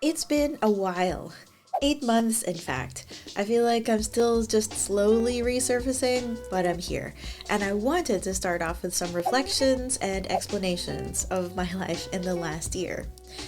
It's been a while. 8 months, in fact. I feel like I'm still just slowly resurfacing, but I'm here. And I wanted to start off with some reflections and explanations of my life in the last year.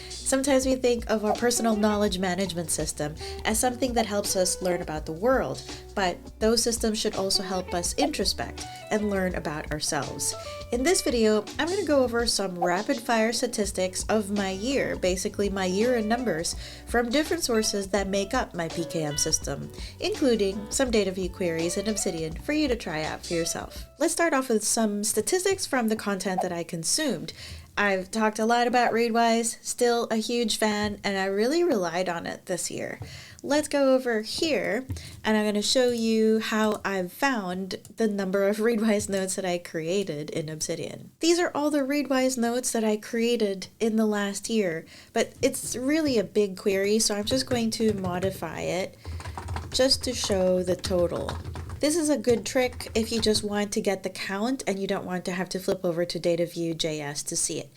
Sometimes we think of our personal knowledge management system as something that helps us learn about the world, but those systems should also help us introspect and learn about ourselves. In this video, I'm going to go over some rapid-fire statistics of my year, basically my year in numbers, from different sources that make up my PKM system, including some data view queries in Obsidian for you to try out for yourself. Let's start off with some statistics from the content that I consumed. I've talked a lot about Readwise, still a huge fan, and I really relied on it this year. Let's go over here, and I'm going to show you how I've found the number of Readwise notes that I created in Obsidian. These are all the Readwise notes that I created in the last year, but it's really a big query, so I'm just going to modify it just to show the total. This is a good trick if you just want to get the count and you don't want to have to flip over to DataView.js to see it.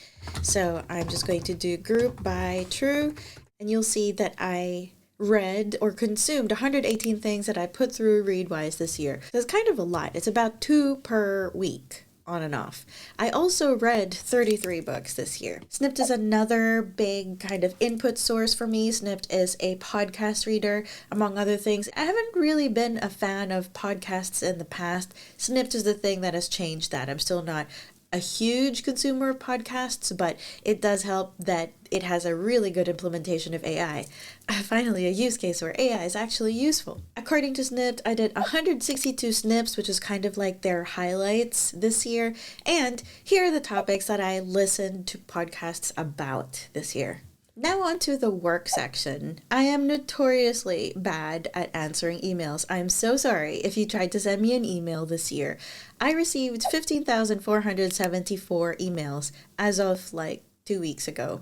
So I'm just going to do group by true, and you'll see that I read or consumed 118 things that I put through Readwise this year. That's kind of a lot. It's about 2 per week. On and off. I also read 33 books this year. Snipd is another big kind of input source for me. Snipd is a podcast reader, among other things. I haven't really been a fan of podcasts in the past. Snipd is the thing that has changed that. I'm still not a huge consumer of podcasts, but it does help that it has a really good implementation of AI. Finally, a use case where AI is actually useful. According to Snipd, I did 162 snips, which is kind of like their highlights this year. And here are the topics that I listened to podcasts about this year. Now on to the work section. I am notoriously bad at answering emails. I'm so sorry if you tried to send me an email this year. I received 15,474 emails as of like 2 weeks ago.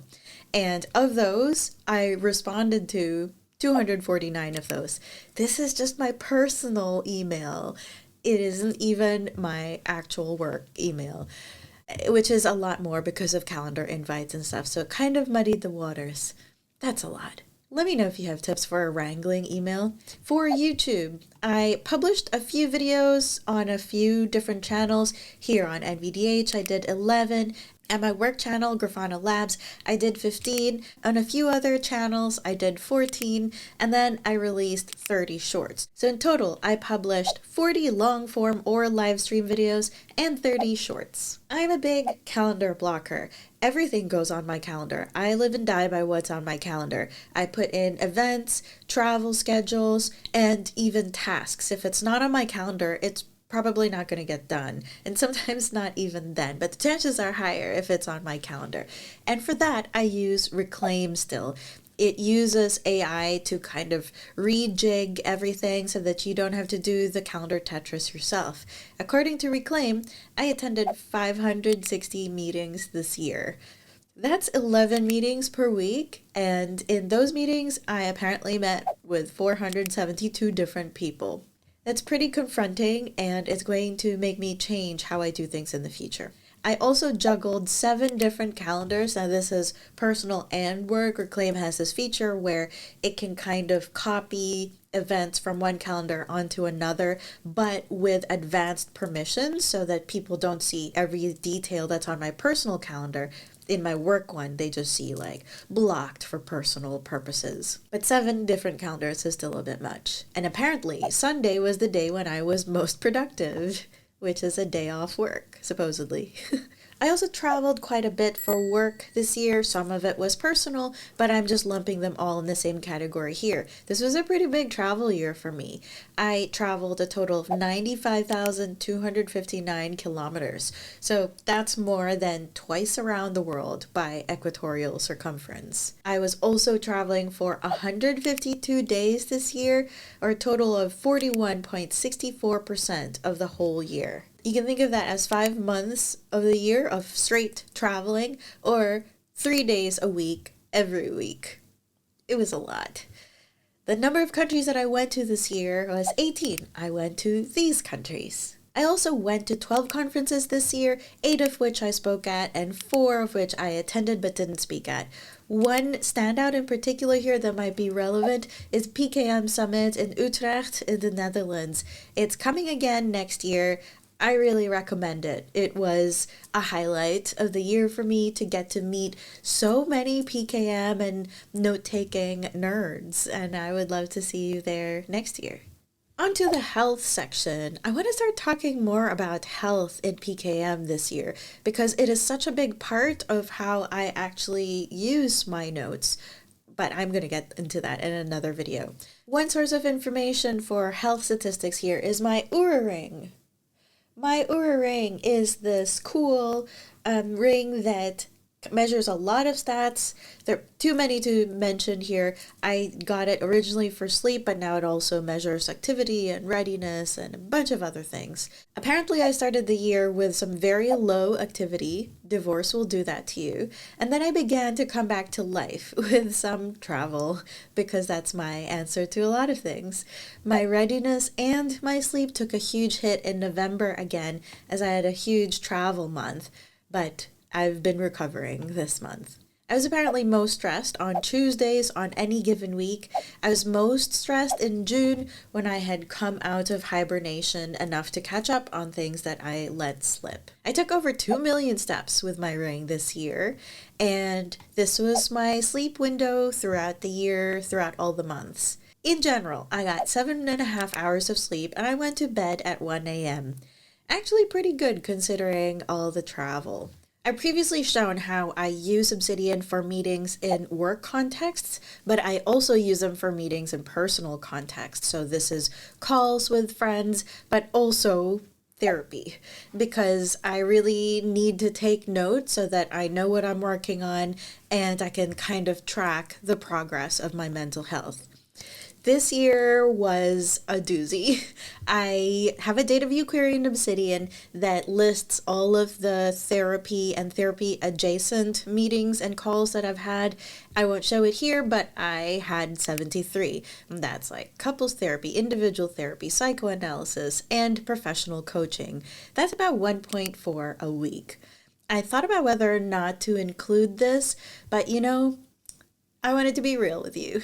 And of those, I responded to 249 of those. This is just my personal email. It isn't even my actual work email, which is a lot more because of calendar invites and stuff. So it kind of muddied the waters. That's a lot. Let me know if you have tips for a wrangling email. For YouTube, I published a few videos on a few different channels. Here on NVDH, I did 11. At my work channel, Grafana Labs, I did 15. On a few other channels, I did 14. And then I released 30 shorts. So in total, I published 40 long-form or live stream videos and 30 shorts. I'm a big calendar blocker. Everything goes on my calendar. I live and die by what's on my calendar. I put in events, travel schedules, and even tasks. If it's not on my calendar, it's probably not going to get done, and sometimes not even then, but the chances are higher if it's on my calendar. And for that, I use Reclaim still. It uses AI to kind of rejig everything so that you don't have to do the calendar Tetris yourself. According to Reclaim, I attended 560 meetings this year. That's 11 meetings per week, and in those meetings, I apparently met with 472 different people. That's pretty confronting, and it's going to make me change how I do things in the future. I also juggled 7 different calendars. Now this is personal and work. Reclaim has this feature where it can kind of copy events from one calendar onto another, but with advanced permissions so that people don't see every detail that's on my personal calendar. In my work one, they just see like blocked for personal purposes. But 7 different calendars is still a bit much. And apparently Sunday was the day when I was most productive, which is a day off work, supposedly. I also traveled quite a bit for work this year. Some of it was personal, but I'm just lumping them all in the same category here. This was a pretty big travel year for me. I traveled a total of 95,259 kilometers. So that's more than twice around the world by equatorial circumference. I was also traveling for 152 days this year, or a total of 41.64% of the whole year. You can think of that as 5 months of the year of straight traveling, or 3 days a week, every week. It was a lot. The number of countries that I went to this year was 18. I went to these countries. I also went to 12 conferences this year, 8 of which I spoke at, and 4 of which I attended but didn't speak at. One standout in particular here that might be relevant is PKM Summit in Utrecht in the Netherlands. It's coming again next year. I really recommend it. It was a highlight of the year for me to get to meet so many PKM and note-taking nerds, and I would love to see you there next year. Onto the health section. I want to start talking more about health in PKM this year because it is such a big part of how I actually use my notes. But I'm going to get into that in another video. One source of information for health statistics here is my Oura ring. My Oura ring is this cool ring that measures a lot of stats. There are too many to mention here. I got it originally for sleep, but now it also measures activity and readiness and a bunch of other things. Apparently, I started the year with some very low activity. Divorce will do that to you. And then I began to come back to life with some travel, because that's my answer to a lot of things. My readiness and my sleep took a huge hit in November again, as I had a huge travel month. But I've been recovering this month. I was apparently most stressed on Tuesdays on any given week. I was most stressed in June when I had come out of hibernation enough to catch up on things that I let slip. I took over 2 million steps with my ring this year, and this was my sleep window throughout the year, throughout all the months. In general, I got 7.5 hours of sleep and I went to bed at 1 a.m. Actually pretty good considering all the travel. I've previously shown how I use Obsidian for meetings in work contexts, but I also use them for meetings in personal contexts. So this is calls with friends, but also therapy, because I really need to take notes so that I know what I'm working on and I can kind of track the progress of my mental health. This year was a doozy. I have a data view query in Obsidian that lists all of the therapy and therapy adjacent meetings and calls that I've had. I won't show it here, but I had 73. That's like couples therapy, individual therapy, psychoanalysis, and professional coaching. That's about 1.4 a week. I thought about whether or not to include this, but I wanted to be real with you.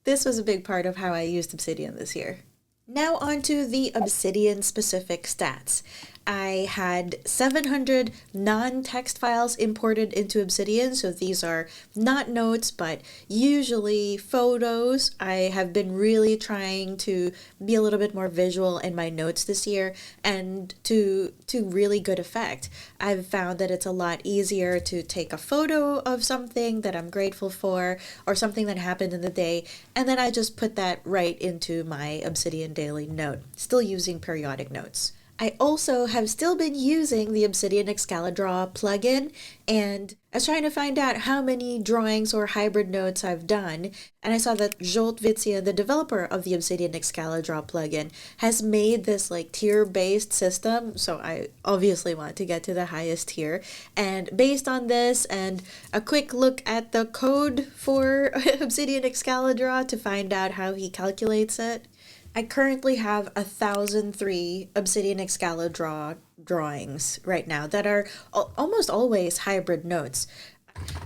This was a big part of how I used Obsidian this year. Now on to the Obsidian specific stats. I had 700 non-text files imported into Obsidian, so these are not notes, but usually photos. I have been really trying to be a little bit more visual in my notes this year, and to really good effect. I've found that it's a lot easier to take a photo of something that I'm grateful for, or something that happened in the day, and then I just put that right into my Obsidian daily note, still using periodic notes. I also have still been using the Obsidian Excalidraw plugin, and I was trying to find out how many drawings or hybrid notes I've done, and I saw that Zsolt Witsian, the developer of the Obsidian Excalidraw plugin, has made this tier-based system, so I obviously want to get to the highest tier, and based on this and a quick look at the code for Obsidian Excalidraw to find out how he calculates it, I currently have 1,003 Obsidian Excalidraw drawings right now that are almost always hybrid notes.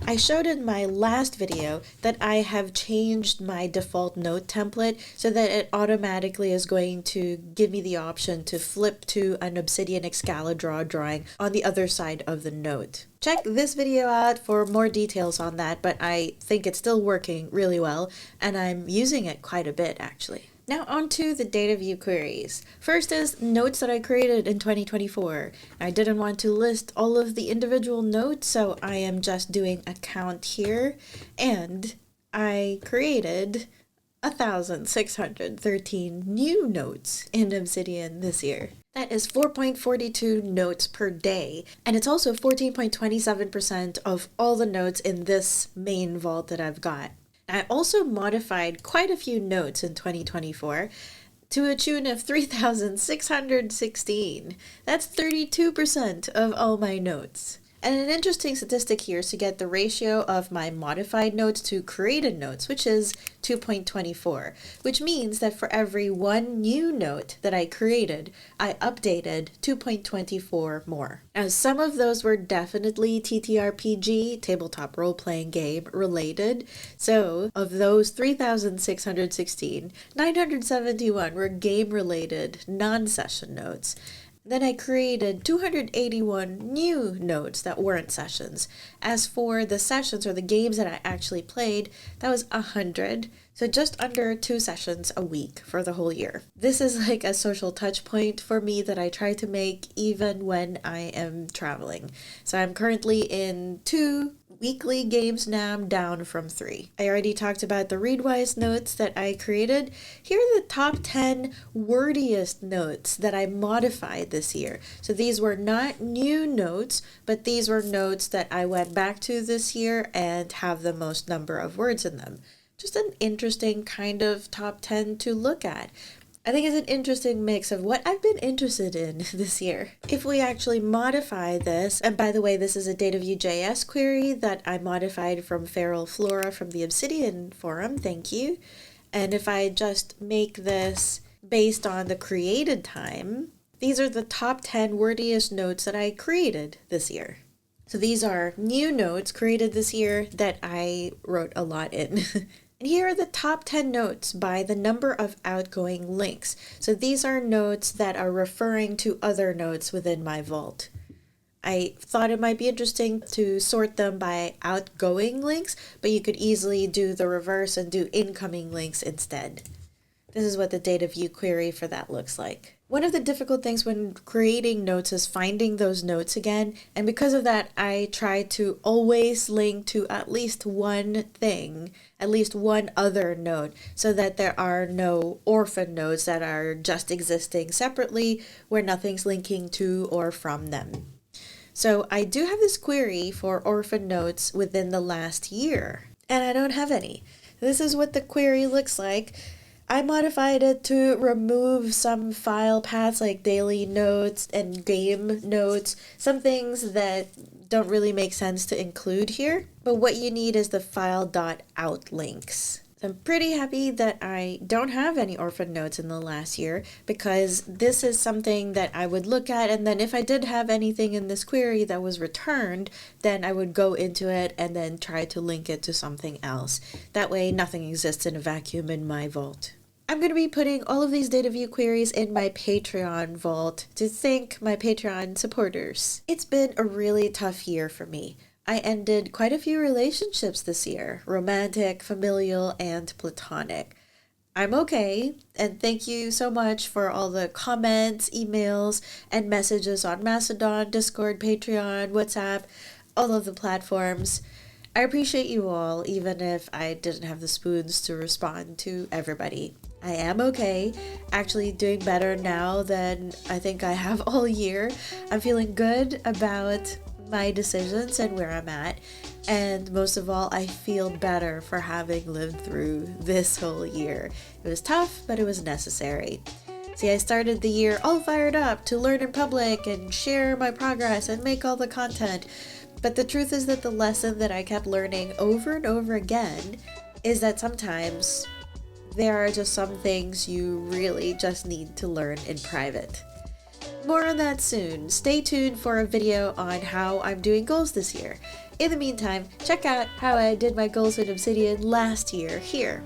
I showed in my last video that I have changed my default note template so that it automatically is going to give me the option to flip to an Obsidian Excalidraw drawing on the other side of the note. Check this video out for more details on that, but I think it's still working really well, and I'm using it quite a bit actually. Now on to the data view queries. First is notes that I created in 2024. I didn't want to list all of the individual notes, so I am just doing a count here, and I created 1,613 new notes in Obsidian this year. That is 4.42 notes per day, and it's also 14.27% of all the notes in this main vault that I've got. I also modified quite a few notes in 2024 to a tune of 3,616. That's 32% of all my notes. And an interesting statistic here is to get the ratio of my modified notes to created notes, which is 2.24, which means that for every one new note that I created, I updated 2.24 more. Now, some of those were definitely TTRPG, tabletop role-playing game, related. So, of those 3,616, 971 were game-related, non-session notes. Then I created 281 new notes that weren't sessions. As for the sessions or the games that I actually played, that was 100. So just under 2 sessions a week for the whole year. This is like a social touch point for me that I try to make even when I am traveling. So I'm currently in 2 weekly games now. I'm down from 3. I already talked about the Readwise notes that I created. Here are the top 10 wordiest notes that I modified this year. So these were not new notes, but these were notes that I went back to this year and have the most number of words in them. Just an interesting kind of top 10 to look at. I think it's an interesting mix of what I've been interested in this year. If we actually modify this, and by the way, this is a DataView.js query that I modified from Feral Flora from the Obsidian forum, thank you. And if I just make this based on the created time, these are the top 10 wordiest notes that I created this year. So these are new notes created this year that I wrote a lot in. And here are the top 10 notes by the number of outgoing links. So these are notes that are referring to other notes within my vault. I thought it might be interesting to sort them by outgoing links, but you could easily do the reverse and do incoming links instead. This is what the data view query for that looks like. One of the difficult things when creating notes is finding those notes again, and because of that, I try to always link to at least one thing, at least one other note, so that there are no orphan notes that are just existing separately where nothing's linking to or from them. So I do have this query for orphan notes within the last year, and I don't have any. This is what the query looks like. I modified it to remove some file paths like daily notes and game notes, some things that don't really make sense to include here. But what you need is the file.out links. So I'm pretty happy that I don't have any orphan notes in the last year because this is something that I would look at, and then if I did have anything in this query that was returned, then I would go into it and then try to link it to something else. That way nothing exists in a vacuum in my vault. I'm going to be putting all of these data view queries in my Patreon vault to thank my Patreon supporters. It's been a really tough year for me. I ended quite a few relationships this year, romantic, familial, and platonic. I'm okay, and thank you so much for all the comments, emails, and messages on Mastodon, Discord, Patreon, WhatsApp, all of the platforms. I appreciate you all, even if I didn't have the spoons to respond to everybody. I am okay, actually doing better now than I think I have all year. I'm feeling good about my decisions and where I'm at, and most of all, I feel better for having lived through this whole year. It was tough, but it was necessary. See, I started the year all fired up to learn in public and share my progress and make all the content. But the truth is that the lesson that I kept learning over and over again is that sometimes there are just some things you really just need to learn in private. More on that soon. Stay tuned for a video on how I'm doing goals this year. In the meantime, check out how I did my goals with Obsidian last year here.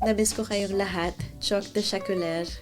Namiss ko kayong lahat. Chok de Shakuler.